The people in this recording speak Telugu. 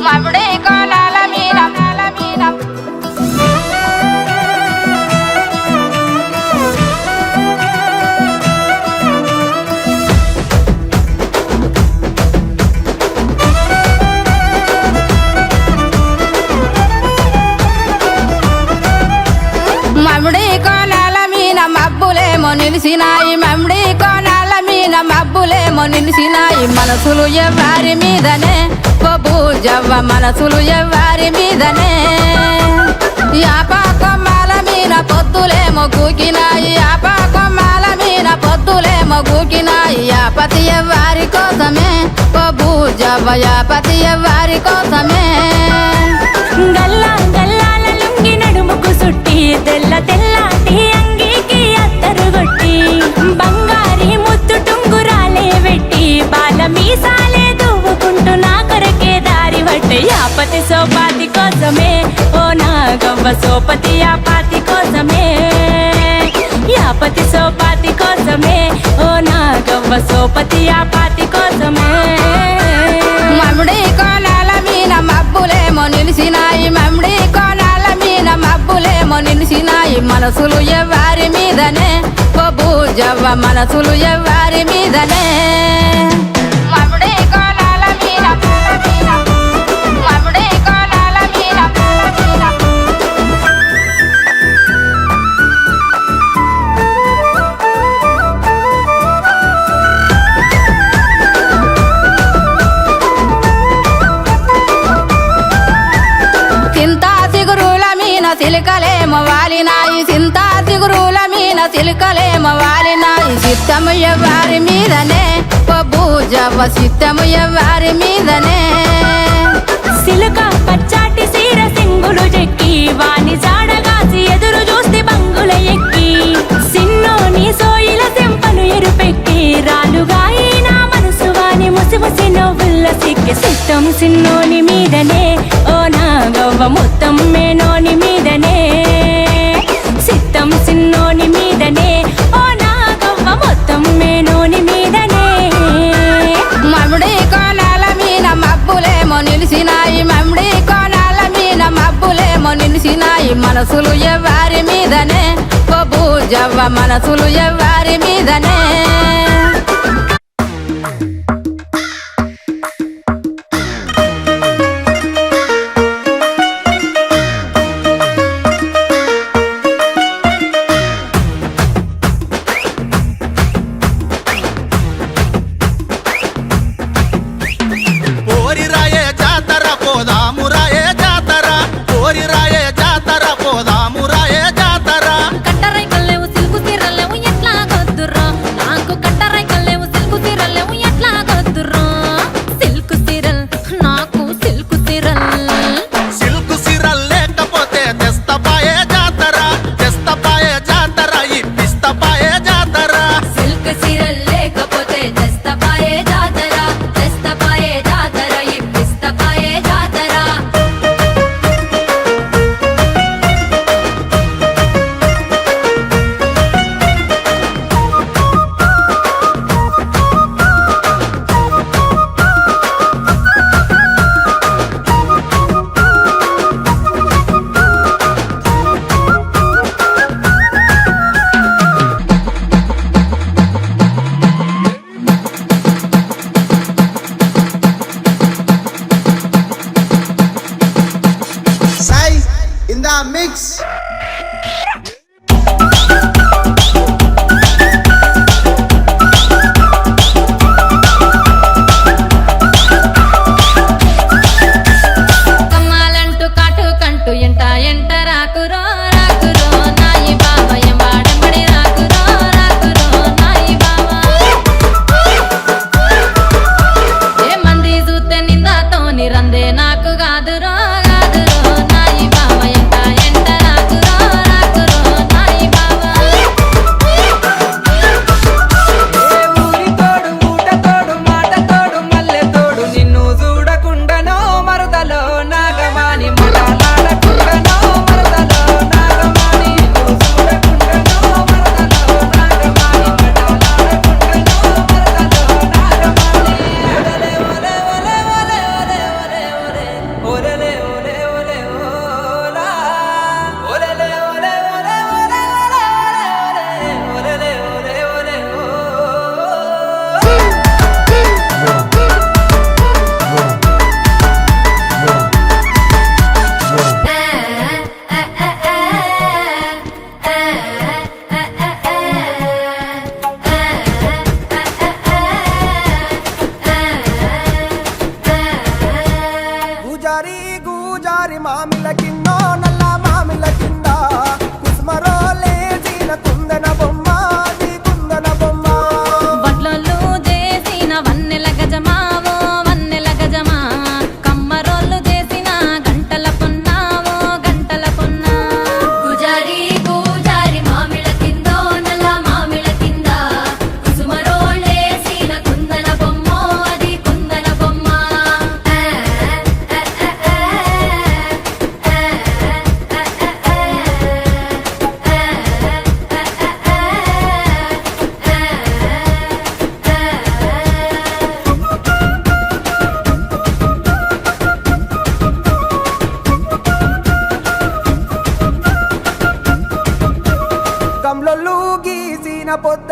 మముడే కోలాల మీనం మముడే కోలాల మీన మబ్బులేమో నిలిసినాయి మముడే కోలాల మీన మబ్బులేమో నిలిసినాయి మనసులు ఎవ్వారి మీదనే బూజవ్వ మనసులు ఎవ్వారి మీదనే యాపా కొమ్మాల మీన పొద్దులేమో కూకినాయి యాపా కొమ్మాల మీన పొద్దులేమో కూకినాయి యాపతి ఎవ్వారి కోసమే బూజవ్వ యాపతి ఎవ్వారి కోసమే గల్లా గల్లాల లుంగి నడుముకు సుట్టి తెల్ల తెల్లాటి అంగీకి అత్తరు కొట్టి బంగారి ముత్తు టుంగురాలే వెట్టి బాల మీసాలే దువ్వుకుంటూ నా కొరకే దారి పట్టే యాపతి సోపాతి కోసమే ఓ నా గవ్వ సోపతి యాపాతి కోసమే యాపతి సోపాతి కోసమే ఓ నా గవ్వ సోపతి యాపాతి కోసమే మముడి కోలాల మీన మబ్బులేమో నిలిసినాయి మముడి కోలాల మీన మబ్బులేమో నిలిసినాయి మనసులు ఎవ్వారి మీదనే బూజవ్వ మనసులు ఎవ్వారి మీదనే మముడి కోలాల మీన మముడి కోలాల మీన చింతా సిగురుల మీన సిలికలేమో వాలినాయి చింతా సిగురుల మీన సిలికలేమో వాలినాయి చిత్తము ఎవ్వారి మీదనే బూజవ్వ చిత్తము ఎవ్వారి మీదనే సిలుక పచ్చాటి సీర సింగులు చెక్కి వాని జాడగాసి ఎదురు చూస్తే బంగుల ఎక్కి సిన్నోని సోయిల సెంపను ఎరుపెక్కి రాలుగా నా మనసు వాని ముసి నవ్వుల్ల సిక్కి సిట్టం సిన్నోని మీదనే ఓ నా గవ్వ మొత్తం మేనోని మీదనే సిట్టం సిన్నోని మీదనే ఓ నా గవ్వ మొత్తం మేనోని మీదనే మముడి కోలాల మీన మబ్బులేమో నిలిసినాయి మముడి కోలాల మీన మబ్బులేమో నిలిసినాయి మనసులు ఎవ్వారి మీదనే బూజవ్వ మనసులు ఎవ్వారి మీదనే పోరిరాయే జాతర పోదామురాయే జాతర పోరిరాయే జాతర పోదామురాయే జాతర కట్టరై కల్లేవు సిల్కు సిరలేవు ఎట్లా గొద్దుర్రా నాకు కట్టరై కల్లేవు సిల్కు సిరలేవు ఎట్లా గొద్దుర్రా సిల్కు సిరల్ నాకు సిల్కు సిరల్ సిల్కు సిరల్ లేకపోతే తెస్తపాయే జాతర ఇప్పిస్తపాయే జాతర సిల్క్ సిరల్ లేకపోతే తెస్తపాయే జాతర తెస్తపాయే జాతర ఇప్పిస్తపాయే జాతర Sai in the mix. కమ్మాలంటూ కాటు కంటూ ఎంట ఎంట రాకురో రాకురో నాయి బావ ఎంబాడెంబడి రాకురో రాకురో నాయి బావ ఏ మంది చూస్తే నిందాతోని రందే నాకు కాదురో కాదురో నాయి బావ ఎంట ఎంట మామిల కింద నల్ల మామిల కింద కుసుమరోలేసిన కుందన బొమ్మ నీ కుందన బొమ్మ వడ్లలు చేసిన వన్నెల గజమావో వన్నెల గజమా కమ్మరోళ్ళు చేసిన గంటల పొన్నావో గంటల పొన్నా పూజారి పూజారి మామిళ్ళ కిందో నల్ల మామిళ్ళ కింద కుసుమరోళ్ళేసిన కుందన బొమ్మ అది కుందన బొమ్మ కమ్లొల్లు గీసిన పొద్ద